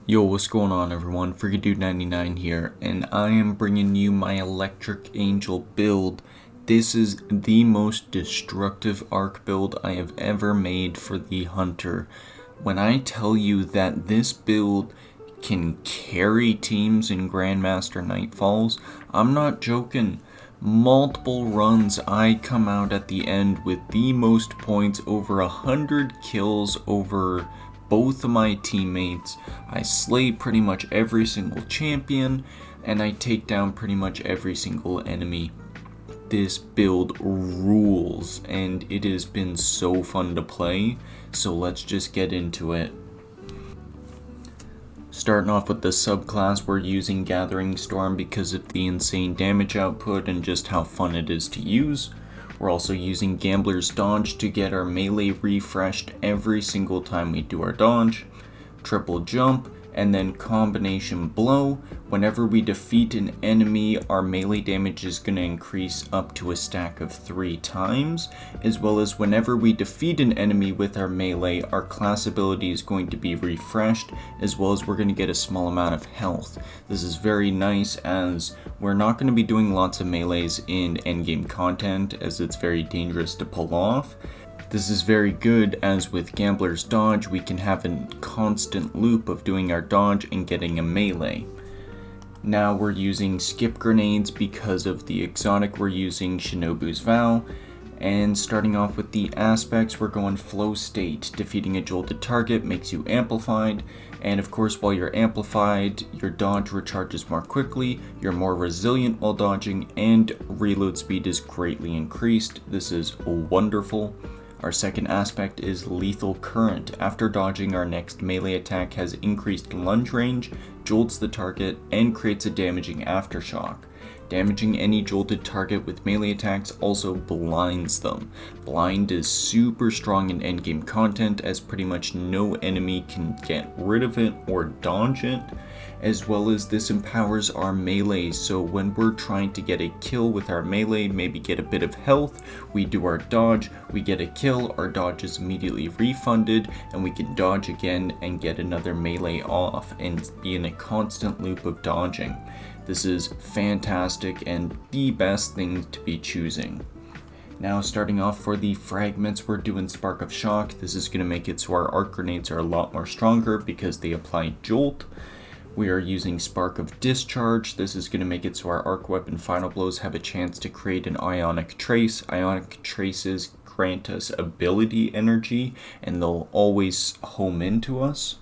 Yo, what's going on everyone? Freakadude99 here, and I am bringing you my Electric Angel build. This is the most destructive arc build I have ever made for the Hunter. When I tell you that this build can carry teams in Grandmaster Nightfalls, I'm not joking. Multiple runs, I come out at the end with the most points, over 100 kills over both of my teammates. I slay pretty much every single champion, and I take down pretty much every single enemy. This build rules, and it has been so fun to play, so let's just get into it. Starting off with the subclass, we're using Gathering Storm because of the insane damage output and just how fun it is to use. We're also using Gambler's Dodge to get our melee refreshed every single time we do our dodge. Triple Jump, and then Combination Blow. Whenever we defeat an enemy, our melee damage is going to increase up to a stack of 3 times, as well as whenever we defeat an enemy with our melee, our class ability is going to be refreshed, as well as we're going to get a small amount of health. This is very nice as we're not going to be doing lots of melees in endgame content, as it's very dangerous to pull off. This is very good as with Gambler's Dodge we can have a constant loop of doing our dodge and getting a melee. Now we're using Skip Grenades because of the exotic, we're using Shinobu's Vow. And starting off with the aspects, we're going Flow State. Defeating a jolted target makes you amplified, and of course while you're amplified, your dodge recharges more quickly, you're more resilient while dodging, and reload speed is greatly increased. This is wonderful. Our second aspect is Lethal Current. After dodging, our next melee attack has increased lunge range, jolts the target, and creates a damaging aftershock. Damaging any jolted target with melee attacks also blinds them. Blind is super strong in endgame content as pretty much no enemy can get rid of it or dodge it, as well as this empowers our melee, so when we're trying to get a kill with our melee, maybe get a bit of health, we do our dodge, we get a kill, our dodge is immediately refunded, and we can dodge again and get another melee off and be in a constant loop of dodging. This is fantastic and the best thing to be choosing. Now starting off for the fragments, we're doing Spark of Shock. This is going to make it so our arc grenades are a lot more stronger because they apply jolt. We are using Spark of Discharge. This is going to make it so our arc weapon final blows have a chance to create an ionic trace. Ionic traces grant us ability energy and they'll always home into us.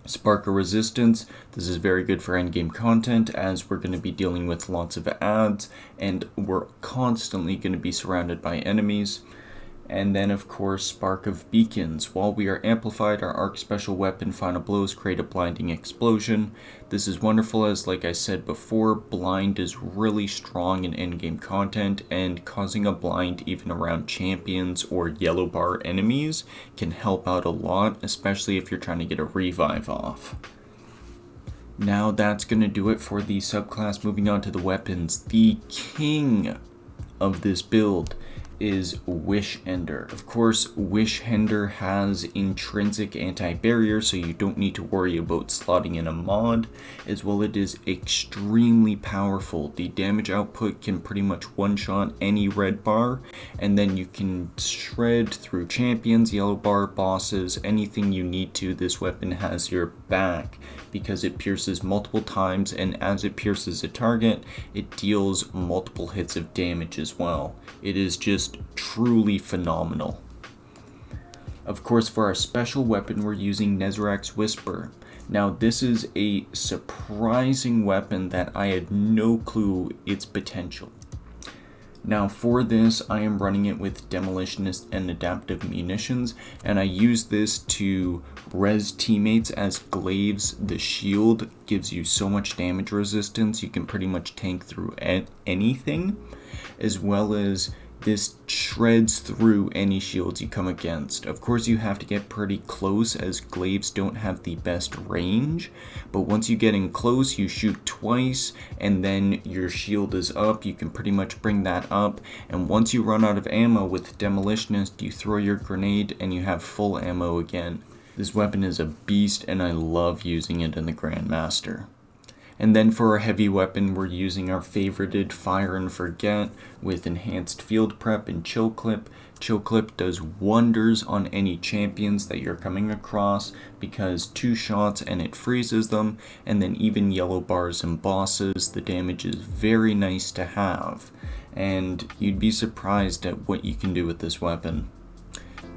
Spark of Resistance. This is very good for endgame content as we're going to be dealing with lots of ads and we're constantly going to be surrounded by enemies. And then of course Spark of Beacons. While we are amplified, our arc special weapon final blows create a blinding explosion. This is wonderful as, like I said before, blind is really strong in endgame content, and causing a blind even around champions or yellow bar enemies can help out a lot, especially if you're trying to get a revive off. Now that's going to do it for the subclass. Moving on to the weapons. The king of this build is Wish Ender. Of course, Wish Ender has intrinsic anti-barrier, so you don't need to worry about slotting in a mod. As well, it is extremely powerful. The damage output can pretty much one-shot any red bar, and then you can shred through champions, yellow bar, bosses, anything you need to. This weapon has your back because it pierces multiple times, and as it pierces a target, it deals multiple hits of damage as well. It is just truly phenomenal. Of course, for our special weapon, we're using Nezarec's Whisper. Now, this is a surprising weapon that I had no clue its potential. Now for this, I am running it with Demolitionist and Adaptive Munitions, and I use this to res teammates as glaives. The shield gives you so much damage resistance, you can pretty much tank through anything, as well as this shreds through any shields you come against. Of course, you have to get pretty close as glaives don't have the best range, but once you get in close, you shoot twice and then your shield is up. You can pretty much bring that up, and once you run out of ammo with Demolitionist, you throw your grenade and you have full ammo again. This weapon is a beast and I love using it in the Grandmaster. And then for our heavy weapon, we're using our favorited Fire and Forget with enhanced field prep and chill clip. Chill clip does wonders on any champions that you're coming across because 2 shots and it freezes them, and then even yellow bars and bosses, the damage is very nice to have. And you'd be surprised at what you can do with this weapon.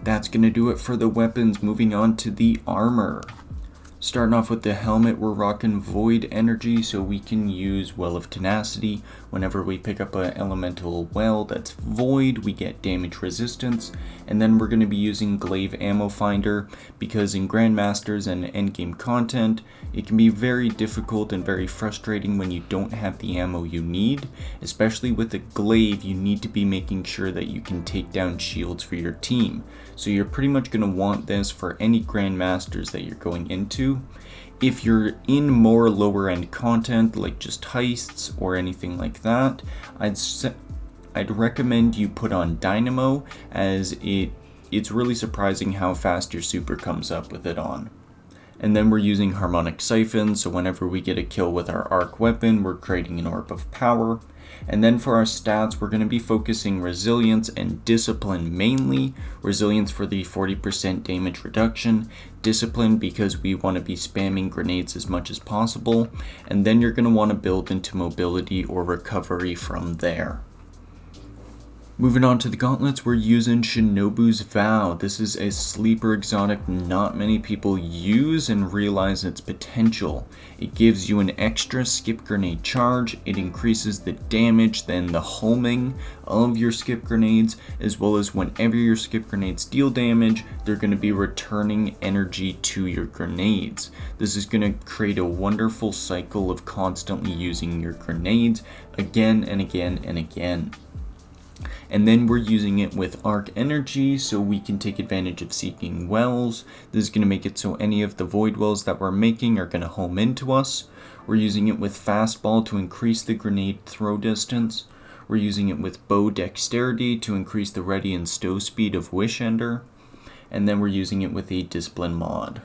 That's going to do it for the weapons. Moving on to the armor. Starting off with the helmet, we're rocking Void Energy, so we can use Well of Tenacity. Whenever we pick up an elemental well that's void, we get damage resistance. And then we're going to be using Glaive Ammo Finder, because in Grandmasters and endgame content, it can be very difficult and very frustrating when you don't have the ammo you need. Especially with the glaive, you need to be making sure that you can take down shields for your team. So you're pretty much going to want this for any Grandmasters that you're going into. If you're in more lower end content, like just heists or anything like that, I'd recommend you put on Dynamo, as it's really surprising how fast your super comes up with it on. And then we're using Harmonic Siphon, so whenever we get a kill with our arc weapon, we're creating an orb of power. And then for our stats, we're going to be focusing Resilience and Discipline mainly. Resilience for the 40% damage reduction, Discipline because we want to be spamming grenades as much as possible, and then you're going to want to build into Mobility or Recovery from there. Moving on to the gauntlets, we're using Shinobu's Vow. This is a sleeper exotic not many people use and realize its potential. It gives you an extra skip grenade charge, it increases the damage, then the homing of your skip grenades, as well as whenever your skip grenades deal damage, they're going to be returning energy to your grenades. This is going to create a wonderful cycle of constantly using your grenades again and again and again. And then we're using it with Arc Energy, so we can take advantage of seeking wells. This is going to make it so any of the void wells that we're making are going to home into us. We're using it with Fastball to increase the grenade throw distance. We're using it with Bow Dexterity to increase the ready and stow speed of Wish Ender. And then we're using it with a Discipline mod.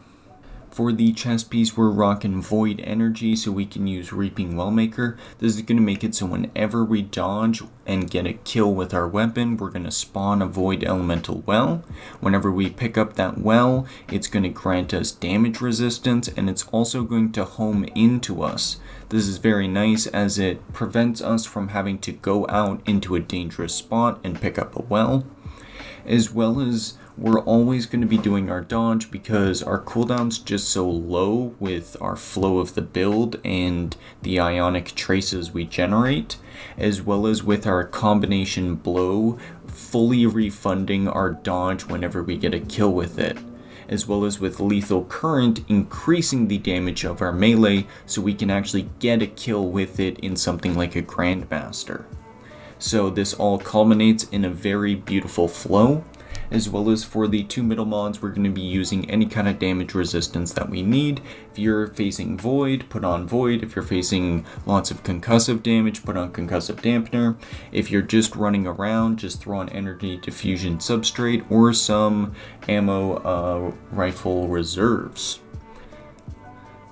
For the chest piece, we're rocking Void Energy, so we can use Reaping Wellmaker. This is going to make it so whenever we dodge and get a kill with our weapon, we're going to spawn a Void Elemental Well. Whenever we pick up that well, it's going to grant us damage resistance, and it's also going to home into us. This is very nice as it prevents us from having to go out into a dangerous spot and pick up a well, as well as we're always going to be doing our dodge because our cooldown's just so low with our flow of the build and the ionic traces we generate, as well as with our combination blow fully refunding our dodge whenever we get a kill with it, as well as with lethal current increasing the damage of our melee so we can actually get a kill with it in something like a Grandmaster. So this all culminates in a very beautiful flow. As well as for the 2 middle mods, we're going to be using any kind of damage resistance that we need. If you're facing Void, put on Void. If you're facing lots of concussive damage, put on Concussive Dampener. If you're just running around, just throw on Energy Diffusion Substrate or some ammo rifle reserves.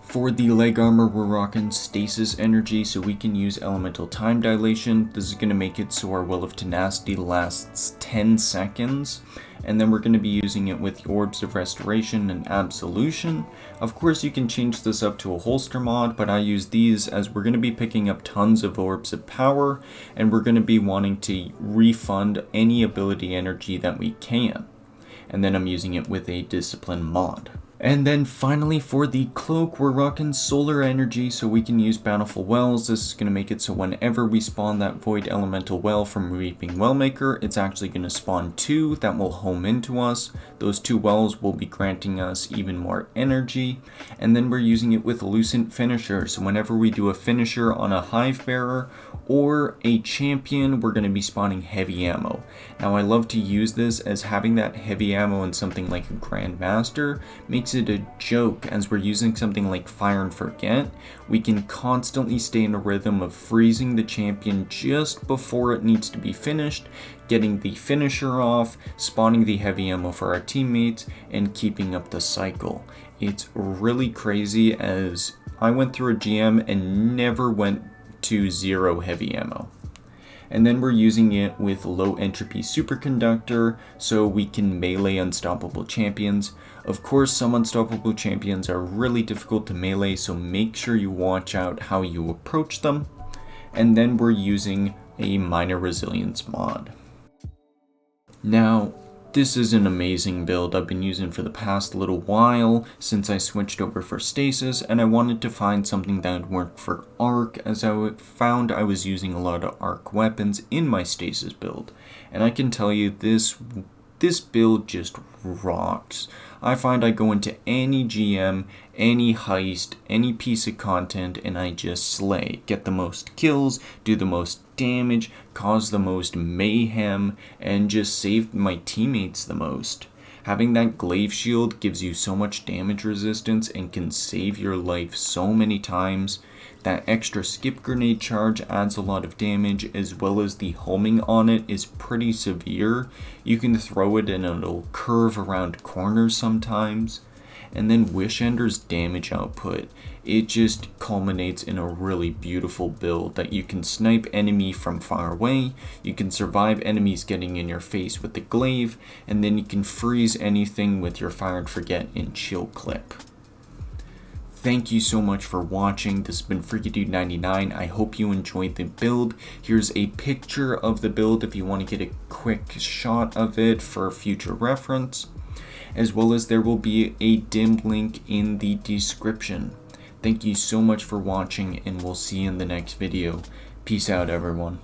For the leg armor, we're rocking Stasis Energy, so we can use Elemental Time Dilation. This is going to make it so our Well of Tenacity lasts 10 seconds. And then we're going to be using it with Orbs of Restoration and Absolution. Of course, you can change this up to a holster mod, but I use these as we're going to be picking up tons of Orbs of Power, and we're going to be wanting to refund any ability energy that we can. And then I'm using it with a Discipline mod. And then finally for the cloak, we're rocking Solar Energy, so we can use Bountiful Wells. This is going to make it so whenever we spawn that Void Elemental Well from Reaping Wellmaker, it's actually going to spawn 2 that will home into us. Those 2 wells will be granting us even more energy. And then we're using it with Lucent Finisher, so whenever we do a finisher on a Hive Bearer or a champion, we're going to be spawning heavy ammo. Now I love to use this as having that heavy ammo in something like a Grandmaster makes makes it a joke. As we're using something like Fire and Forget, we can constantly stay in a rhythm of freezing the champion just before it needs to be finished, getting the finisher off, spawning the heavy ammo for our teammates, and keeping up the cycle. It's really crazy, as I went through a GM and never went to 0 heavy ammo. And then we're using it with low entropy superconductor so we can melee unstoppable champions. Of course, some unstoppable champions are really difficult to melee, so make sure you watch out how you approach them. And then we're using a minor resilience mod. Now, this is an amazing build I've been using for the past little while since I switched over for stasis, and I wanted to find something that would work for arc, as I found I was using a lot of arc weapons in my stasis build. And I can tell you, this build just rocks. I find I go into any GM, any heist, any piece of content, and I just slay. Get the most kills, do the most damage, cause the most mayhem, and just save my teammates the most. Having that glaive shield gives you so much damage resistance and can save your life so many times. That extra skip grenade charge adds a lot of damage, as well as the homing on it is pretty severe. You can throw it and it'll curve around corners sometimes. And then Wish Ender's damage output, it just culminates in a really beautiful build that you can snipe enemy from far away, you can survive enemies getting in your face with the glaive, and then you can freeze anything with your Fire and Forget and Chill Clip. Thank you so much for watching. This has been FreakyDude99. I hope you enjoyed the build. Here's a picture of the build if you want to get a quick shot of it for future reference, as well as there will be a dim link in the description. Thank you so much for watching, and we'll see you in the next video. Peace out, everyone.